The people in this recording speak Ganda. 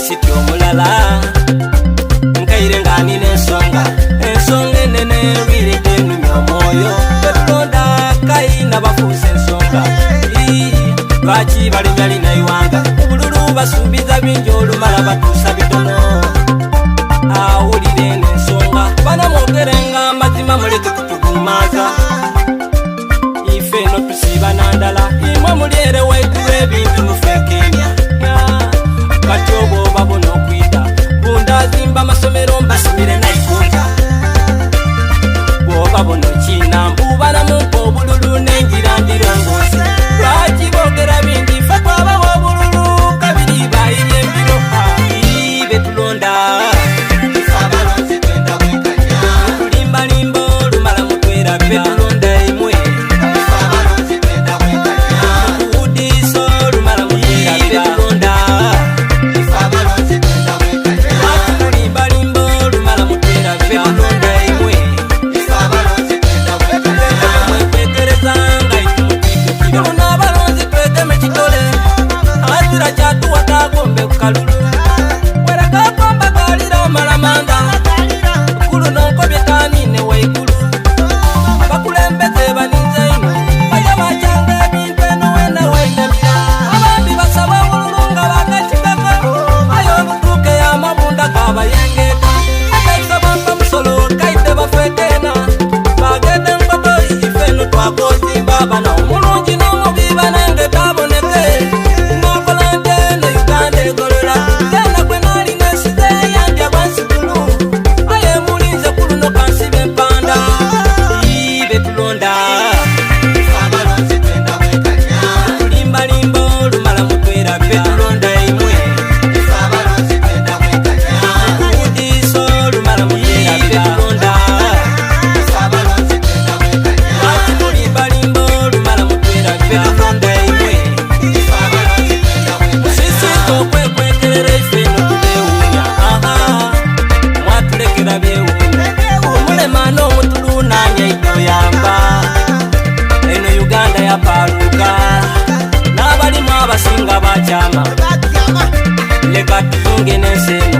minisiti omulala nkaire nga nina ensonga enene lwiridde ennumya omwoyo tetulonda kayina bafuuse ensonga lwaki balimya lina iwanga obululu basuubiza bingi olumala batuusa bitono awulire n'ensonga bana mwogerenga mazima muleke kutugumaza ife no tusiba nandala imwe mulyere waitulwa ebintu mufekenya kati obwo babona okwita bundazimba amasomero mbasimire naikunta bwobabona okina mbubana mumpa obululu nengira ndirongozi lwaki boogera bingi fe twabawa obululu kabiri bayirya embiro betulonda tulimbalimba olumala mutwera betulonda imwe tubudiisa olumala mutwera betulonda tulimbalimba olumala mutwera betulonda imwe mwetekerezanga itumutwikukira luno abalonzi twegeme kitole azira kyatuwa tagombe kukalulu werekakomba kalira amalamanda kulu nonkobye tanine waigulu abakulembeze baninze ino baja bacanga ebintu eno wena wainemira abandi basaba obululu nga bagakikaka ayo obutuuke y'amabunda gabayengeka akaisabamba musolo kaite bafekena bagende nkoto ifeno twagozimba bana omulungi n'omubi banenge taboneke ngakola ntene uganda egolola genda gwe nalina esize yandya bwansigulu aye mulinze kuluno kansibe empanda betulonda tulimbalimba olumala mutwera betulonda imwe tubudiisa olumala mutwera betulonda lwaki tulimbalimba olumala mutwera betulonda imwe musisiza okwekwekerera ifeno tubewunya mwatulekera bewunya omulema n'omutulu nanya itoyamba eno uganda yapaluka n'abalimu abasinga bakyama leka tutunge n'ensenene